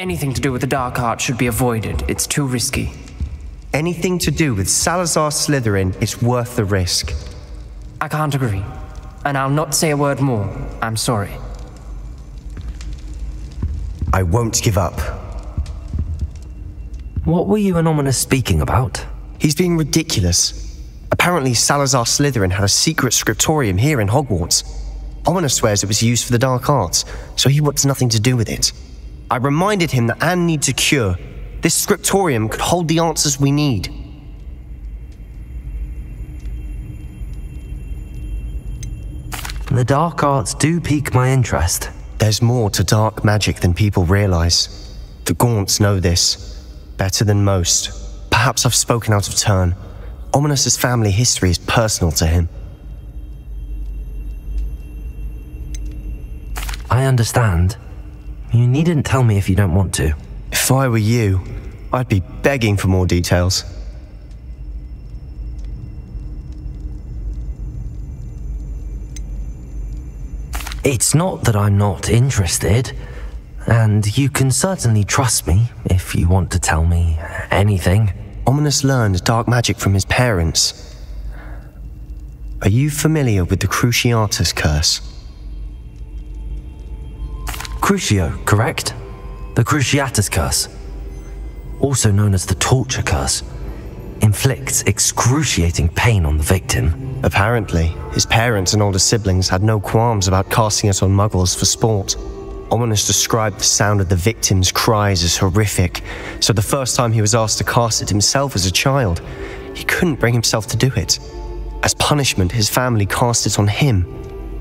Anything to do with the dark art should be avoided. It's too risky. Anything to do with Salazar Slytherin is worth the risk. I can't agree. And I'll not say a word more. I'm sorry. I won't give up. What were you and Ominous speaking about? He's being ridiculous. Apparently Salazar Slytherin had a secret scriptorium here in Hogwarts. Ominous swears it was used for the dark arts, so he wants nothing to do with it. I reminded him that Anne needs a cure. This scriptorium could hold the answers we need. The dark arts do pique my interest. There's more to dark magic than people realize. The Gaunts know this, better than most. Perhaps I've spoken out of turn. Ominous's family history is personal to him. I understand. You needn't tell me if you don't want to. If I were you, I'd be begging for more details. It's not that I'm not interested, and you can certainly trust me if you want to tell me anything. Ominous learned dark magic from his parents. Are you familiar with the Cruciatus curse? Crucio, correct? The Cruciatus curse, also known as the torture curse, inflicts excruciating pain on the victim. Apparently, his parents and older siblings had no qualms about casting it on muggles for sport. Ominous described the sound of the victim's cries as horrific, so the first time he was asked to cast it himself as a child, he couldn't bring himself to do it. As punishment, his family cast it on him.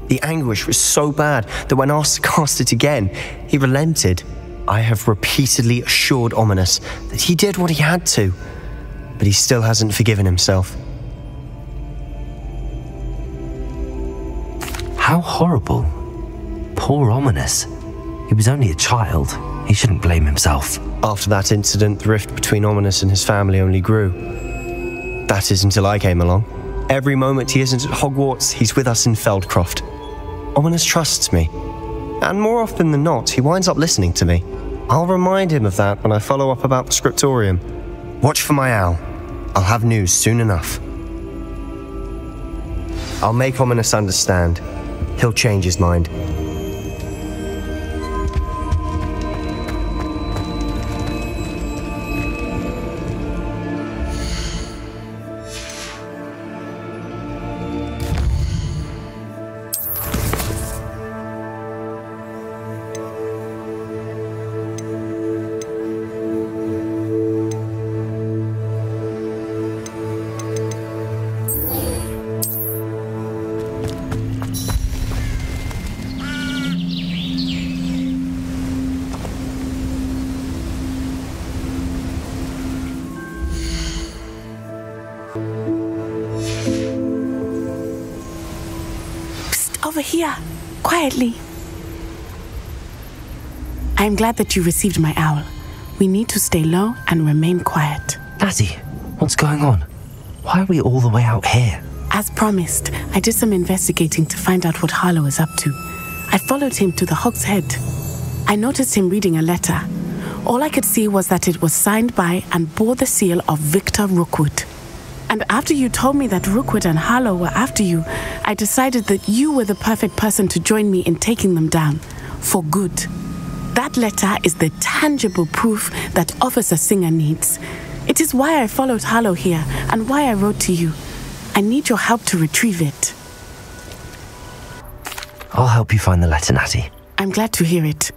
The anguish was so bad that when asked to cast it again, he relented. I have repeatedly assured Ominous that he did what he had to, but he still hasn't forgiven himself. How horrible. Poor Ominous. He was only a child. He shouldn't blame himself. After that incident, the rift between Ominous and his family only grew. That is until I came along. Every moment he isn't at Hogwarts, he's with us in Feldcroft. Ominous trusts me, and more often than not, he winds up listening to me. I'll remind him of that when I follow up about the scriptorium. Watch for my owl. I'll have news soon enough. I'll make Ominous understand. He'll change his mind. Over here, quietly. I am glad that you received my owl. We need to stay low and remain quiet. Natty, what's going on? Why are we all the way out here? As promised, I did some investigating to find out what Harlow is up to. I followed him to the Hog's Head. I noticed him reading a letter. All I could see was that it was signed by and bore the seal of Victor Rookwood. And after you told me that Rookwood and Harlow were after you, I decided that you were the perfect person to join me in taking them down, for good. That letter is the tangible proof that Officer Singer needs. It is why I followed Harlow here, and why I wrote to you. I need your help to retrieve it. I'll help you find the letter, Natty. I'm glad to hear it.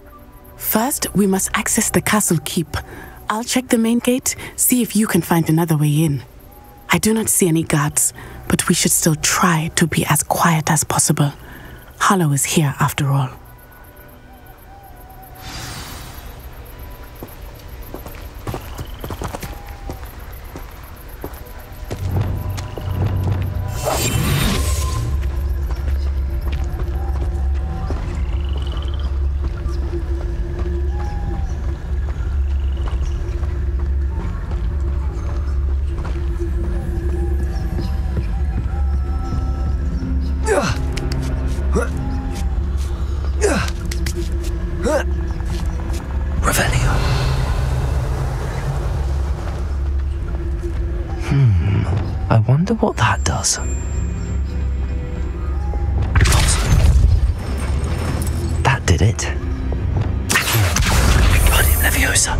First, we must access the castle keep. I'll check the main gate, see if you can find another way in. I do not see any guards, but we should still try to be as quiet as possible. Harlow is here after all. Revelio. that does. That did it. Wingardium Leviosa.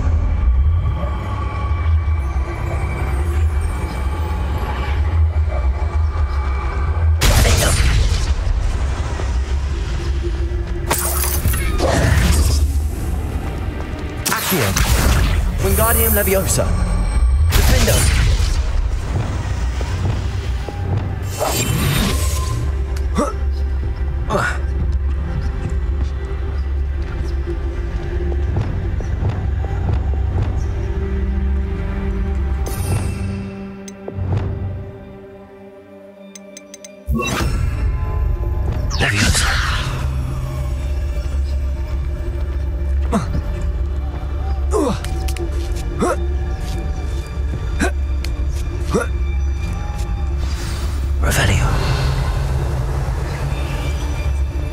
Accio. Wingardium Leviosa. Defendo. Leviosa. Revelio.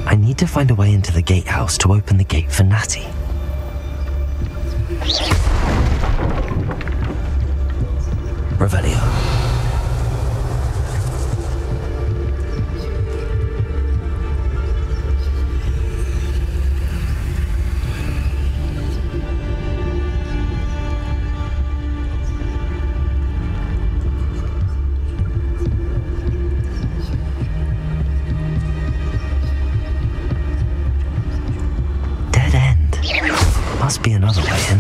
I need to find a way into the gatehouse to open the gate for Natty. Revelio. Must be another way in.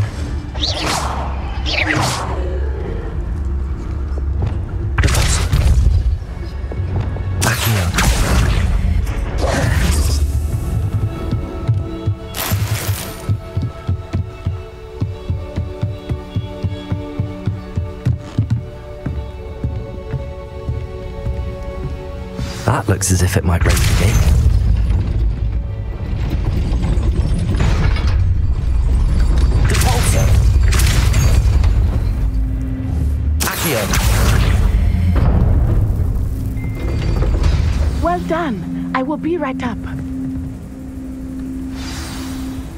Accio. That looks as if it might raise the gate. Well done. I will be right up.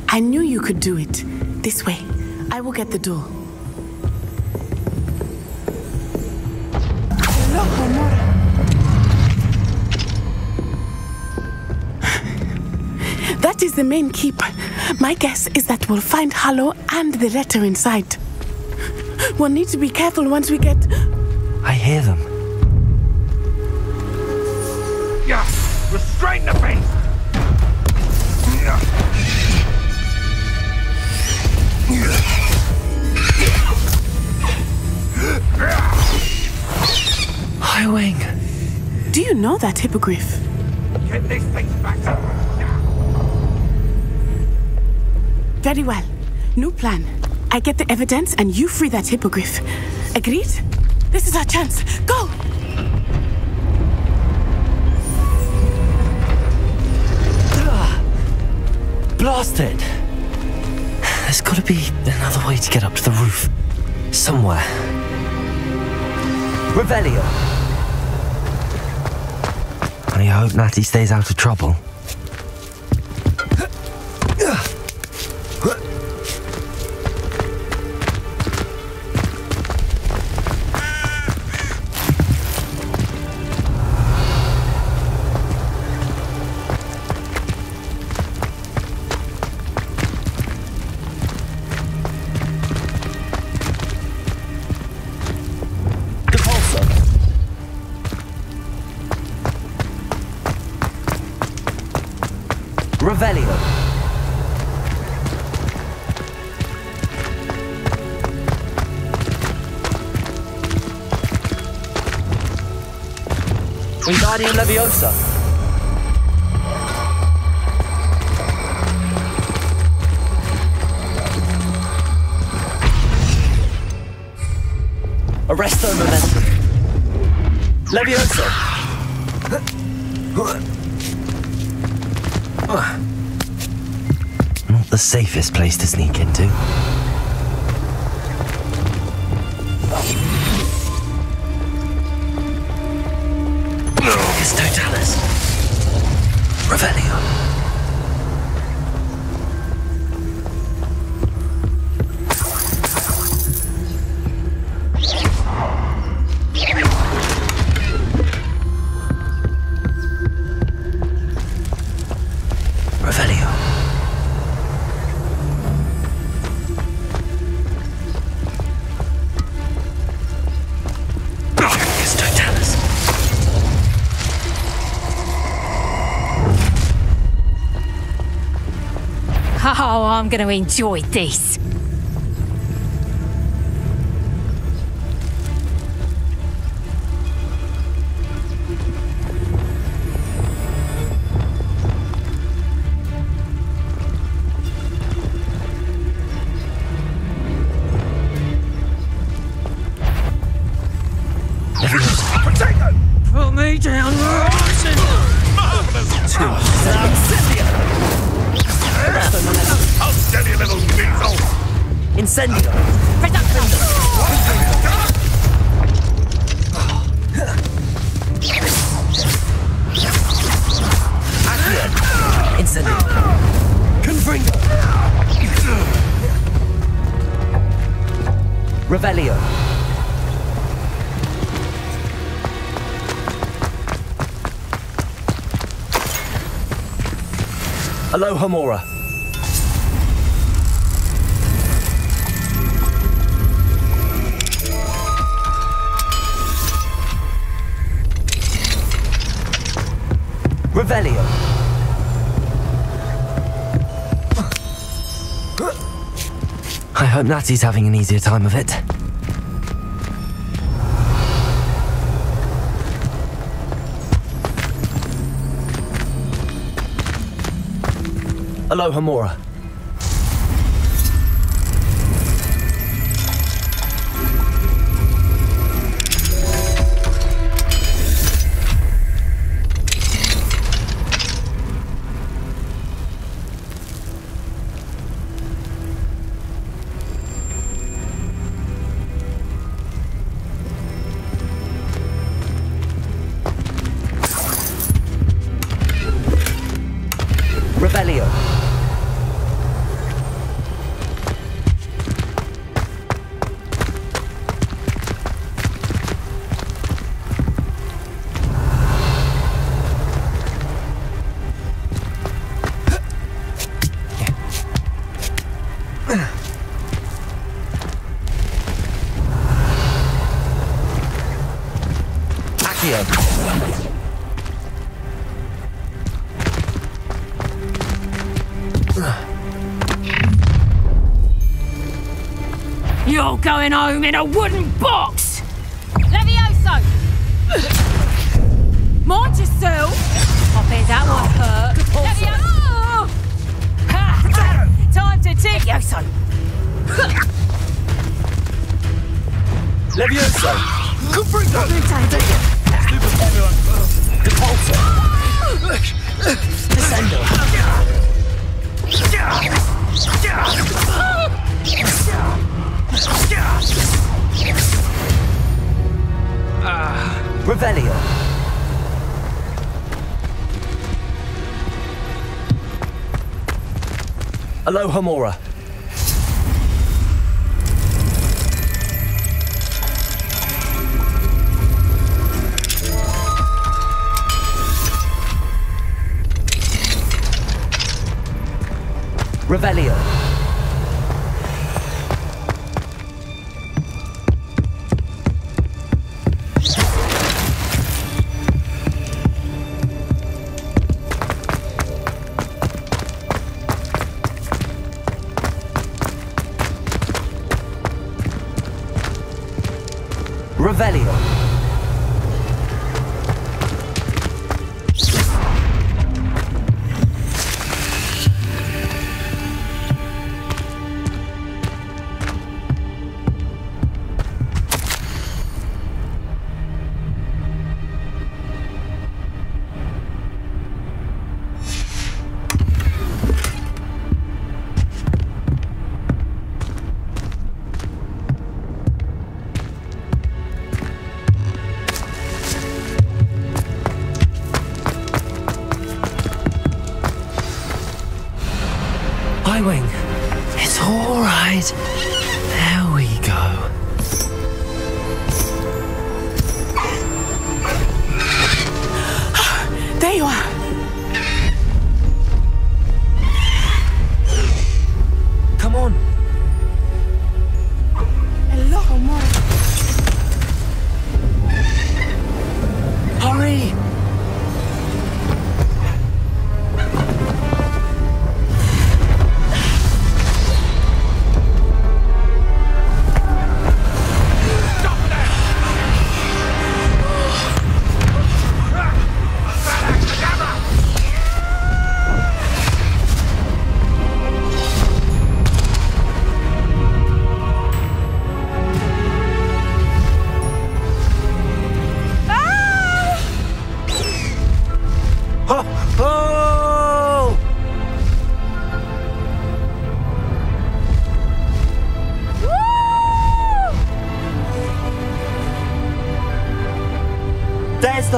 I knew you could do it. This way. I will get the door. That is the main keep. My guess is that we'll find Harlow and the letter inside. We'll need to be careful once we get... I hear them. Yeah, restrain the beast! Highwing. Do you know that hippogriff? Get this thing back to... Very well. New plan. I get the evidence and you free that hippogriff. Agreed? This is our chance. Go! Blasted! There's gotta be another way to get up to the roof. Somewhere. Revelio. I hope Natty stays out of trouble. Revelio. Wingardium Leviosa. Arresto momentum. Leviosa. Not the safest place to sneak into. It's Totalis. Revelio. Oh, I'm going to enjoy this. Put me down, Robinson! How steady, little weasel! Incendio! Accio! Incendio! Confringo! Revelio! Alohomora! Revelio! I hope Natty's having an easier time of it. Alohomora! Revelio! Accio! You're going home in a wooden box! Levioso! Mind yourself! I bet that won't hurt. Levioso! Ha! Time to take Levioso! Levioso! Confringo! Depulso! Descendo! Revelio! Alohomora! Revelio! Revelio! Wing. It's all right. There we go. There you are. Come on. Hello, more. Hurry.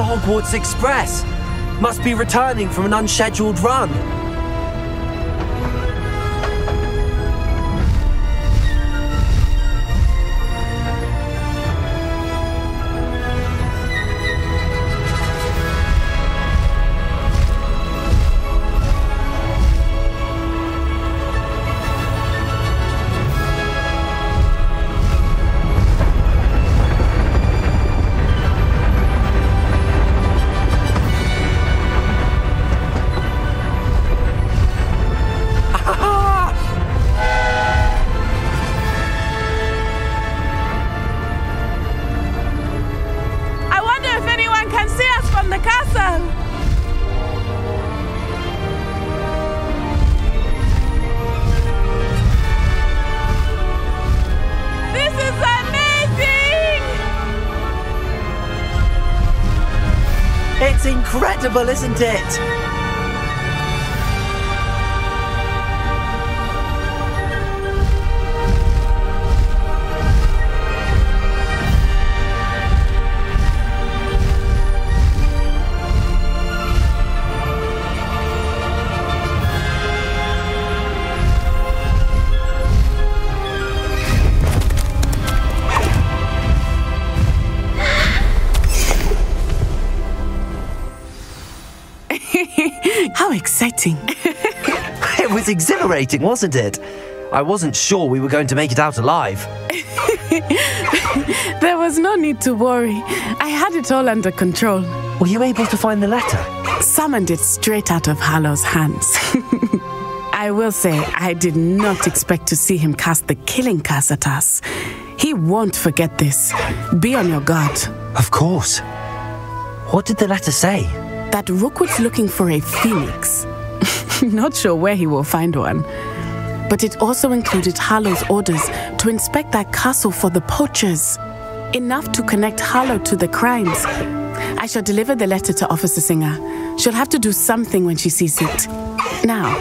the Hogwarts Express. Must be returning from an unscheduled run. It's incredible, isn't it? How exciting. It was exhilarating, wasn't it? I wasn't sure we were going to make it out alive. There was no need to worry. I had it all under control. Were you able to find the letter? Summoned it straight out of Hallow's hands. I will say, I did not expect to see him cast the killing curse at us. He won't forget this. Be on your guard. Of course. What did the letter say? That Rookwood's looking for a phoenix. Not sure where he will find one. But it also included Harlow's orders to inspect that castle for the poachers. Enough to connect Harlow to the crimes. I shall deliver the letter to Officer Singer. She'll have to do something when she sees it. Now,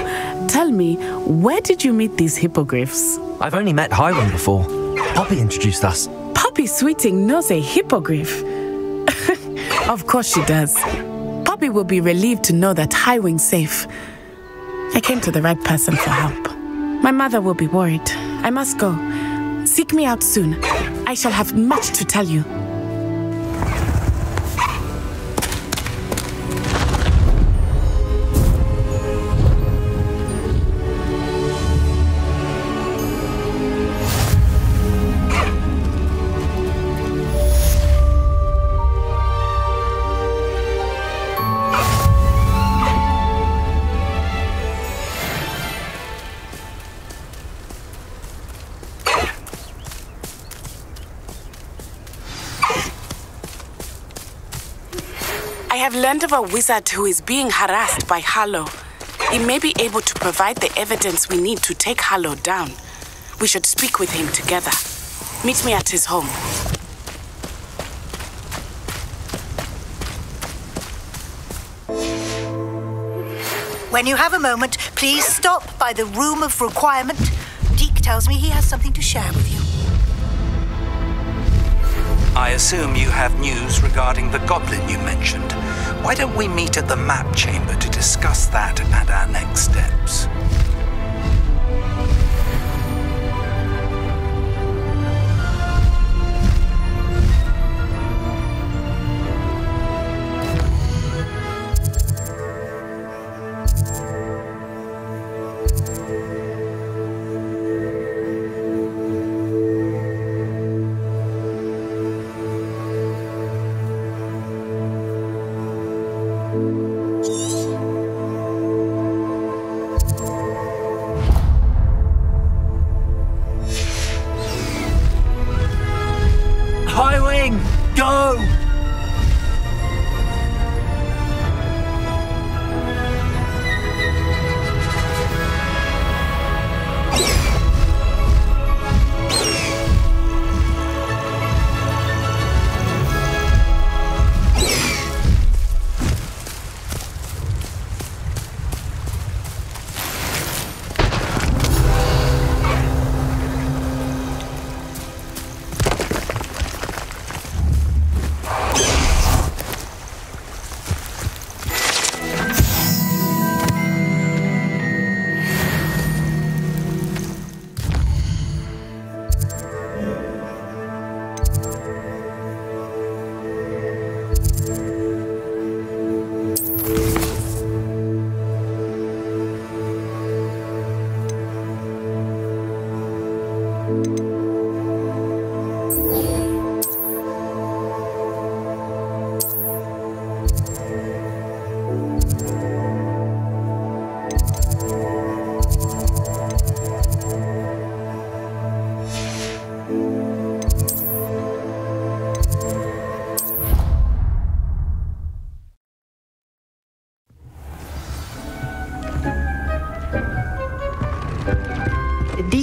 tell me, where did you meet these hippogriffs? I've only met Highwing before. Poppy introduced us. Poppy Sweeting knows a hippogriff. Of course she does. Poppy will be relieved to know that Highwing's safe. I came to the right person for help. My mother will be worried. I must go. Seek me out soon. I shall have much to tell you. I have learned of a wizard who is being harassed by Harlow. He may be able to provide the evidence we need to take Harlow down. We should speak with him together. Meet me at his home. When you have a moment, please stop by the Room of Requirement. Deke tells me he has something to share with you. I assume you have news regarding the goblin you mentioned. Why don't we meet at the map chamber to discuss that and our next steps? Highwing, go!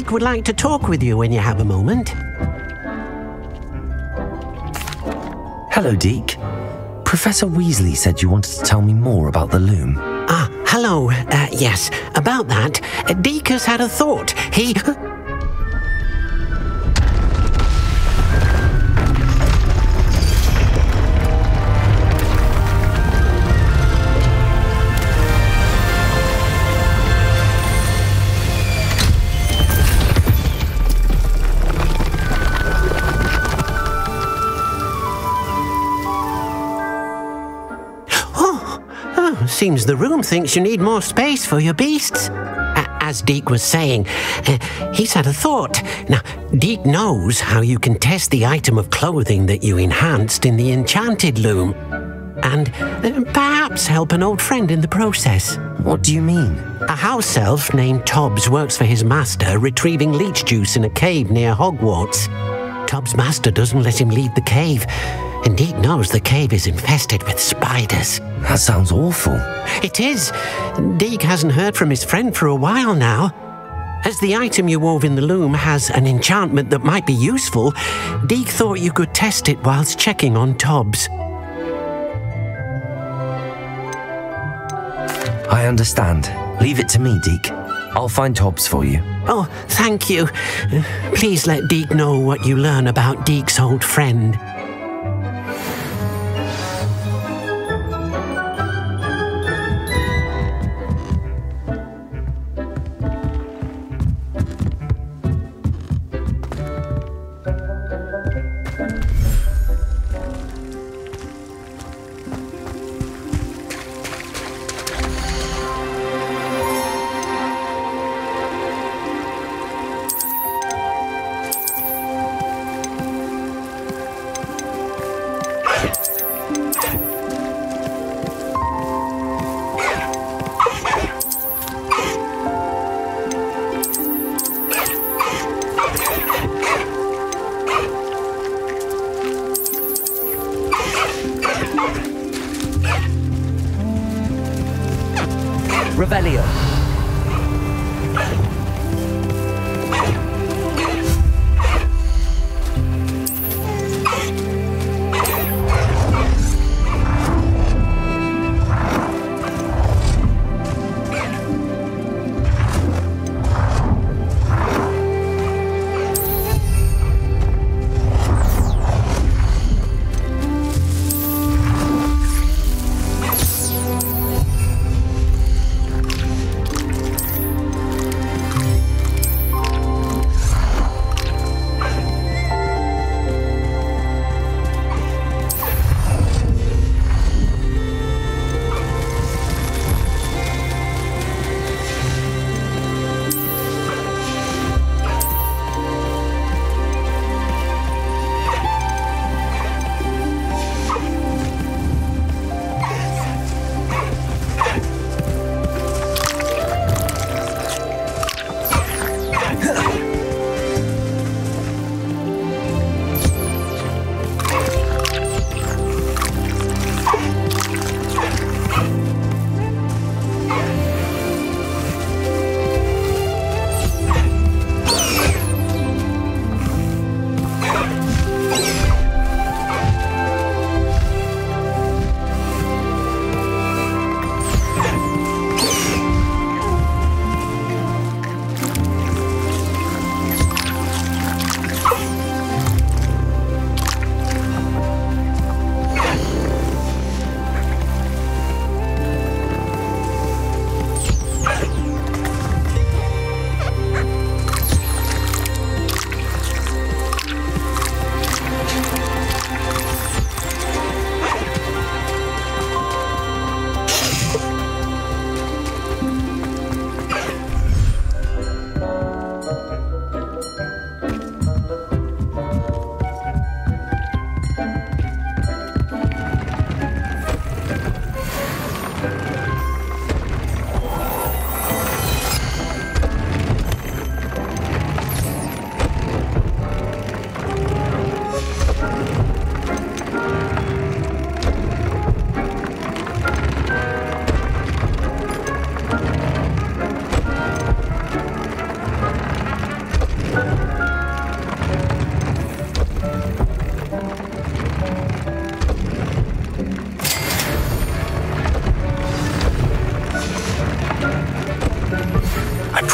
Deek would like to talk with you when you have a moment. Hello, Deek. Professor Weasley said you wanted to tell me more about the loom. Ah, hello. Yes, about that. Deek has had a thought. He... Seems the room thinks you need more space for your beasts. As Deek was saying, he's had a thought. Now, Deek knows how you can test the item of clothing that you enhanced in the enchanted loom. And perhaps help an old friend in the process. What do you mean? A house elf named Tobbs works for his master retrieving leech juice in a cave near Hogwarts. Tobbs' master doesn't let him leave the cave. And Deek knows the cave is infested with spiders. That sounds awful. It is. Deek hasn't heard from his friend for a while now. As the item you wove in the loom has an enchantment that might be useful, Deek thought you could test it whilst checking on Tobbs. I understand. Leave it to me, Deek. I'll find Tobbs for you. Oh, thank you. Please let Deek know what you learn about Deek's old friend. Revelio.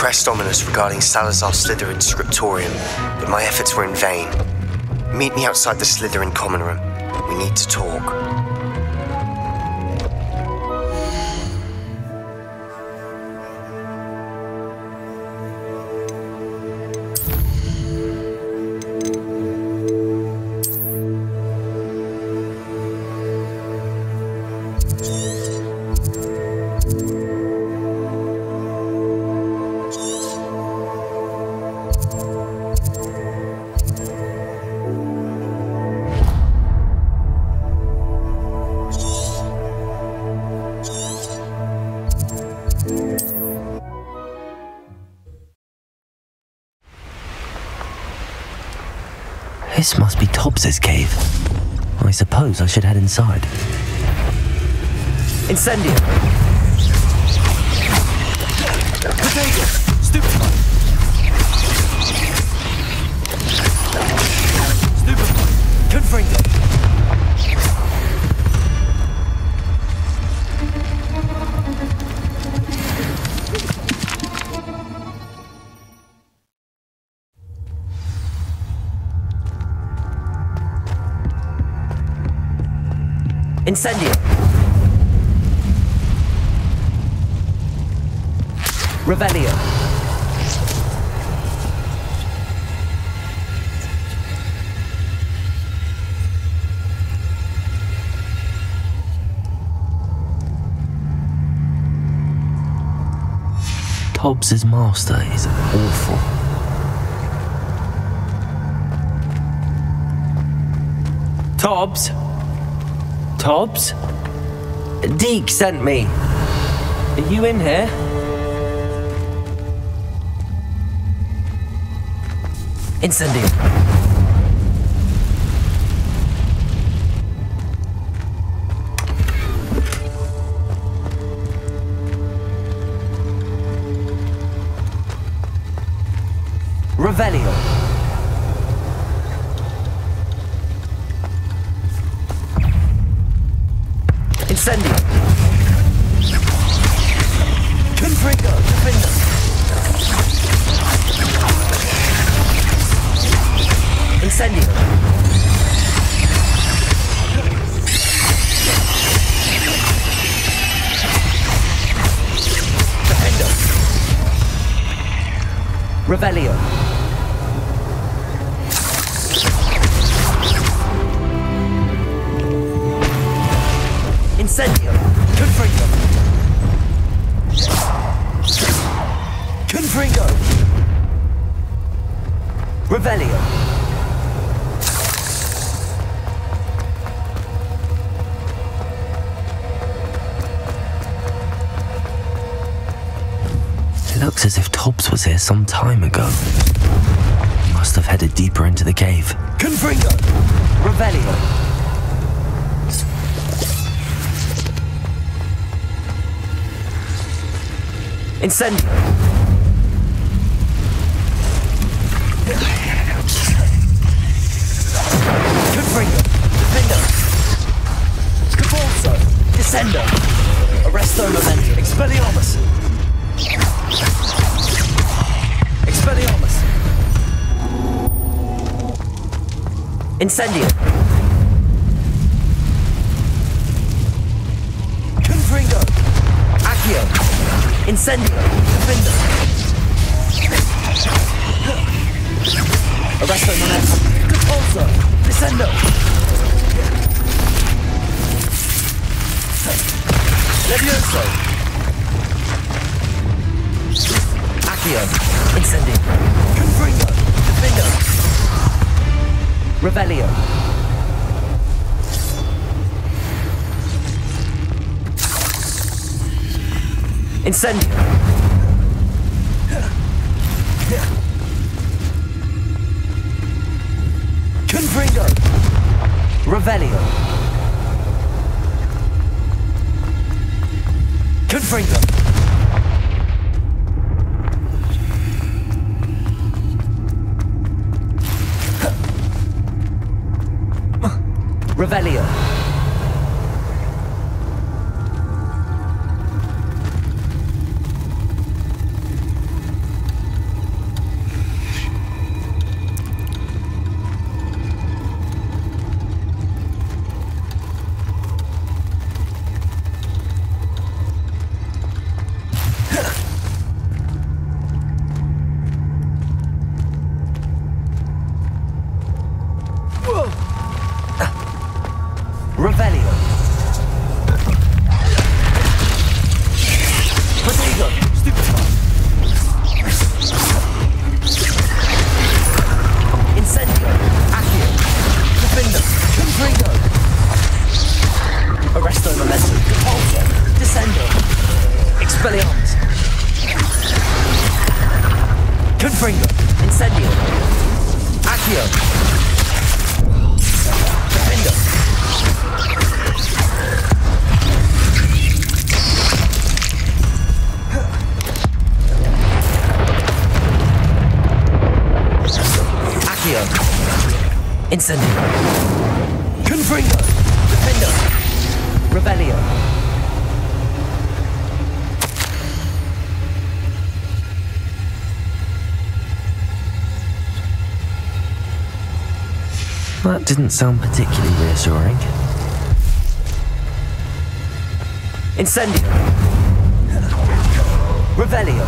pressed Ominous regarding Salazar Slytherin's scriptorium, but my efforts were in vain. Meet me outside the Slytherin common room. We need to talk. This must be Tobbs's cave. I suppose I should head inside. Incendio! Potato! Stupefy! Stupefy! Confringo! Incendio! Revelio! Tobbs's master is awful. Tobbs? Tobbs? Deke sent me. Are you in here? Incendio. Revelio. Incendio. Confringo. Defender. Incendio. Defender. Revelio. Incendio. Confringo. Confringo. Revelio. It looks as if Tobbs was here some time ago. He must have headed deeper into the cave. Confringo. Revelio. Incendio. Confringo. Defender. Cabalso. Descendo. Arresto Momento. Expelliarmus. Expelliarmus. Incendio. Confringo. Accio. Incendio. Defender. Arresto Momento. Cabalso. Descendo. Levioso. Accio. Incendio. Confringo. Defender. Revelio. Incendio. Confringo. Revelio. Confringo. Revelio. Expelliarmus. Confringo. Incendio. Accio. Defendo. Accio. Incendio. Confringo. Defendo. Revelio. That didn't sound particularly reassuring. Incendio. Revelio.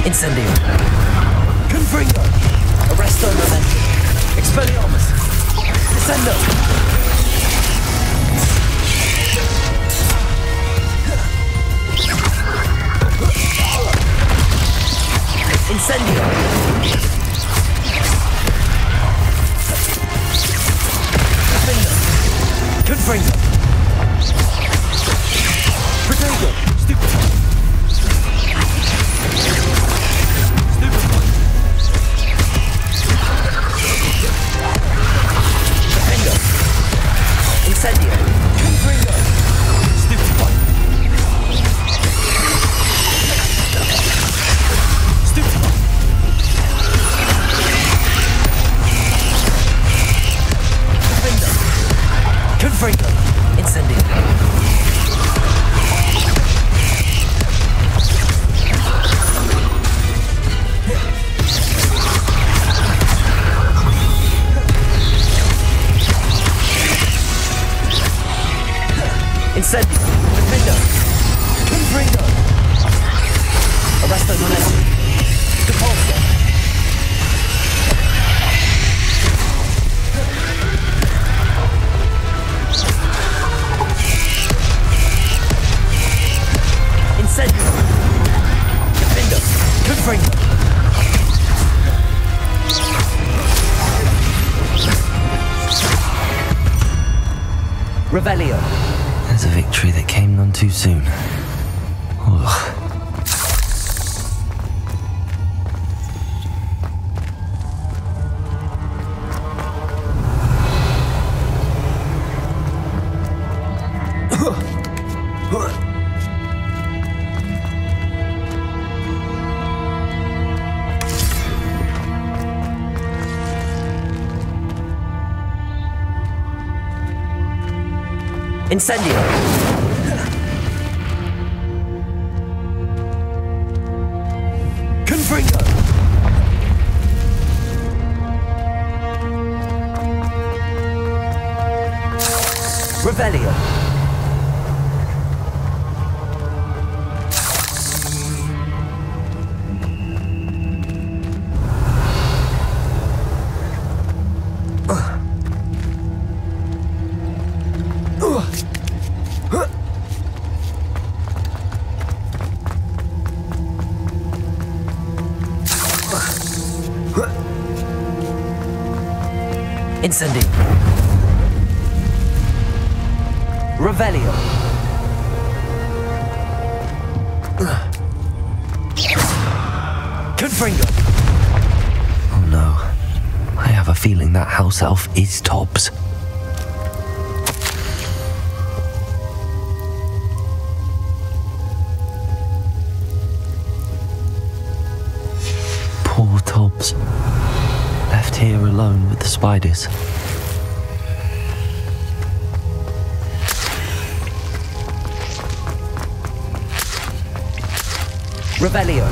Incendio. Confringo. Arresto Momentum. Expelliarmus. Descendo. Incendio. Defendo. Confringo. Protego. Stupefy. Incendio. Confringo. Stupefy. Stupefy. Defendo. Confringo. Incendio. Incendio. Defendo. Confringo. Arresto Momentum. Depulso. Incendio. Defendo. Confringo. Revelio. There's a victory that came none too soon. Ugh. Incendio. Confringo. Revelio. Incendio. Revelio. Confringo! Oh no. I have a feeling that house elf is Tobbs. Poor Tobbs. Left here alone with the spiders. Revelio.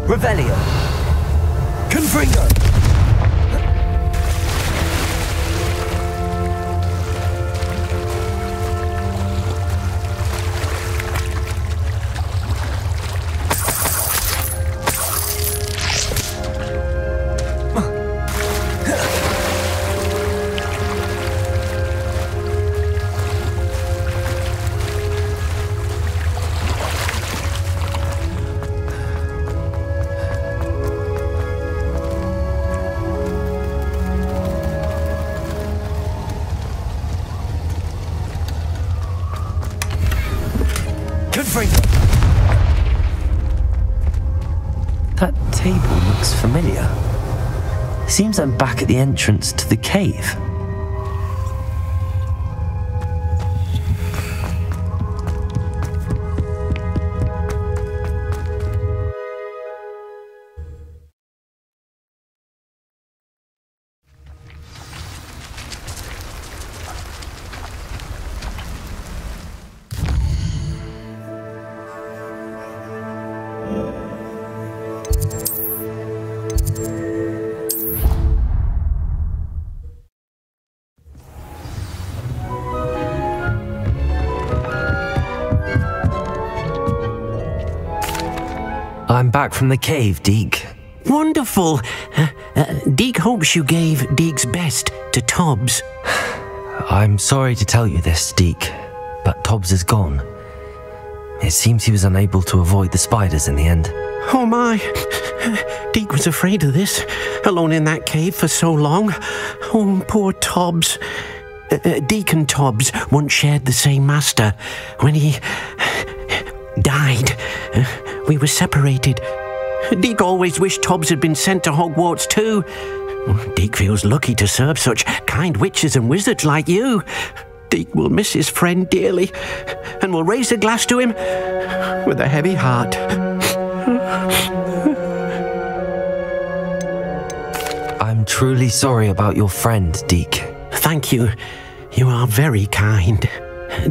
Revelio. Confringo. That table looks familiar. Seems I'm back at the entrance to the cave. I'm back from the cave, Deke. Wonderful. Deke hopes you gave Deke's best to Tobbs. I'm sorry to tell you this, Deke, but Tobbs is gone. It seems he was unable to avoid the spiders in the end. Oh my. Deke was afraid of this, alone in that cave for so long. Oh, poor Tobbs. Deke and Tobbs once shared the same master. When he died, we were separated. Deke always wished Tobbs had been sent to Hogwarts too. Deke feels lucky to serve such kind witches and wizards like you. Deke will miss his friend dearly, and will raise a glass to him with a heavy heart. I'm truly sorry about your friend, Deke. Thank you. You are very kind.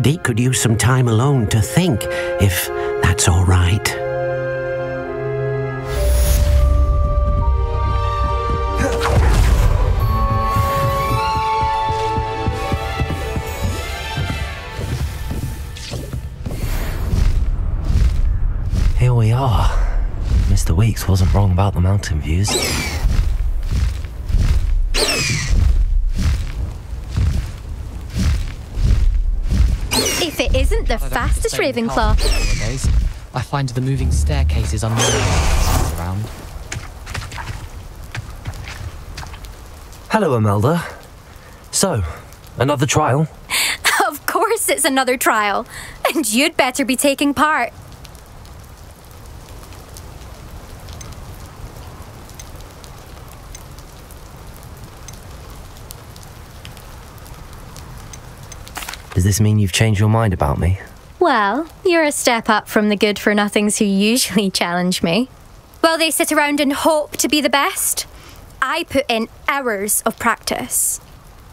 Deke could use some time alone to think, if that's all right. Here we are. Mr. Weeks wasn't wrong about the mountain views. If it isn't the fastest Ravenclaw. Nowadays, I find the moving staircases unnerving around. Hello, Imelda. So, another trial? Of course it's another trial. And you'd better be taking part. Does this mean you've changed your mind about me? Well, you're a step up from the good-for-nothings who usually challenge me. While they sit around and hope to be the best, I put in hours of practice.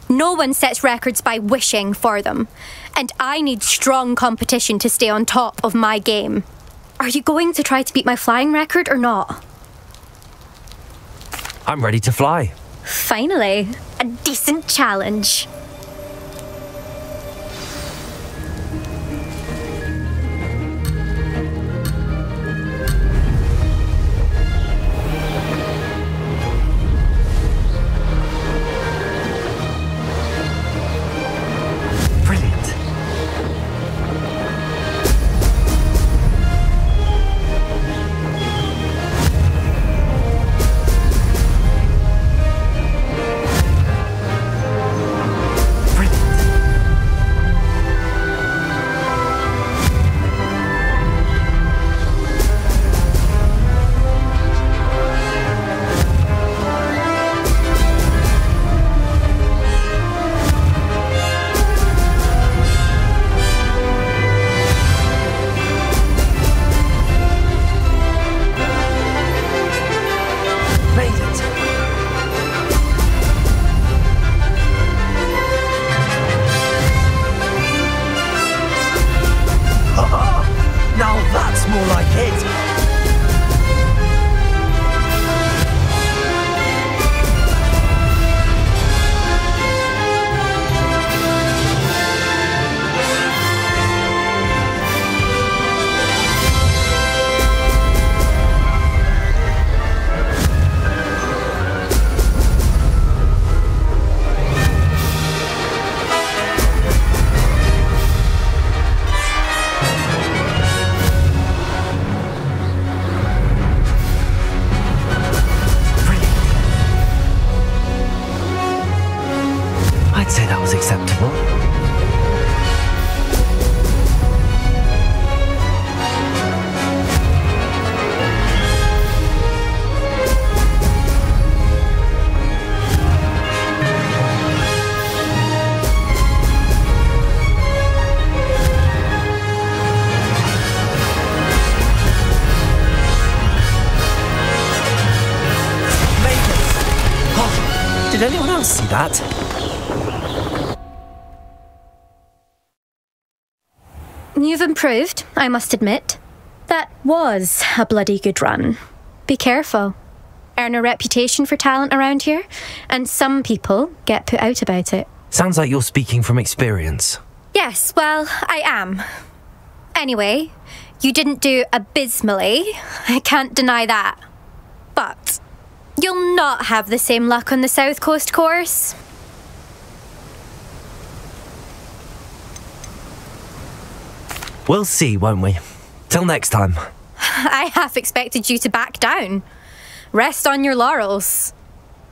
No one sets records by wishing for them, and I need strong competition to stay on top of my game. Are you going to try to beat my flying record or not? I'm ready to fly. Finally, a decent challenge. I'd say that was acceptable. Did anyone else see that? You've improved, I must admit. That was a bloody good run. Be careful. Earn a reputation for talent around here, and some people get put out about it. Sounds like you're speaking from experience. Yes, well, I am. Anyway, you didn't do abysmally. I can't deny that. But you'll not have the same luck on the South Coast course. We'll see, won't we? Till next time. I half expected you to back down. Rest on your laurels.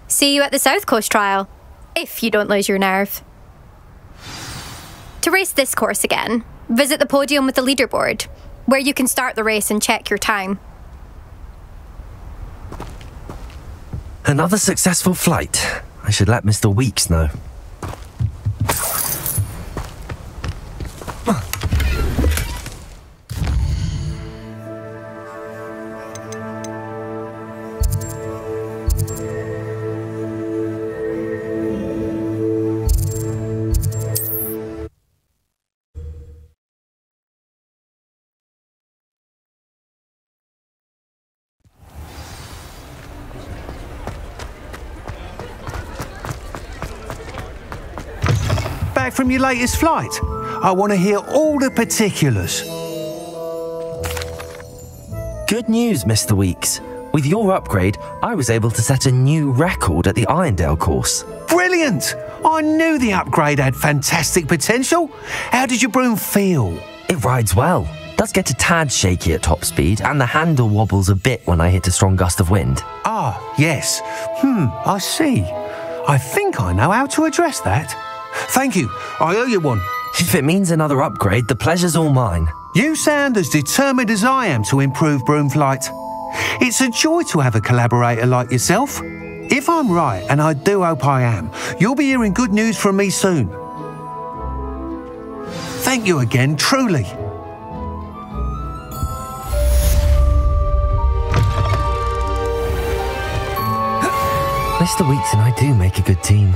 See you at the South Coast trial, if you don't lose your nerve. To race this course again, visit the podium with the leaderboard, where you can start the race and check your time. Another successful flight. I should let Mr. Weeks know. Back from your latest flight? I want to hear all the particulars. Good news, Mr. Weeks. With your upgrade, I was able to set a new record at the Irondale course. Brilliant! I knew the upgrade had fantastic potential. How did your broom feel? It rides well. Does get a tad shaky at top speed, and the handle wobbles a bit when I hit a strong gust of wind. Ah, yes. I see. I think I know how to address that. Thank you. I owe you one. If it means another upgrade, the pleasure's all mine. You sound as determined as I am to improve broom flight. It's a joy to have a collaborator like yourself. If I'm right, and I do hope I am, you'll be hearing good news from me soon. Thank you again, truly. Mr. Weeks and I do make a good team.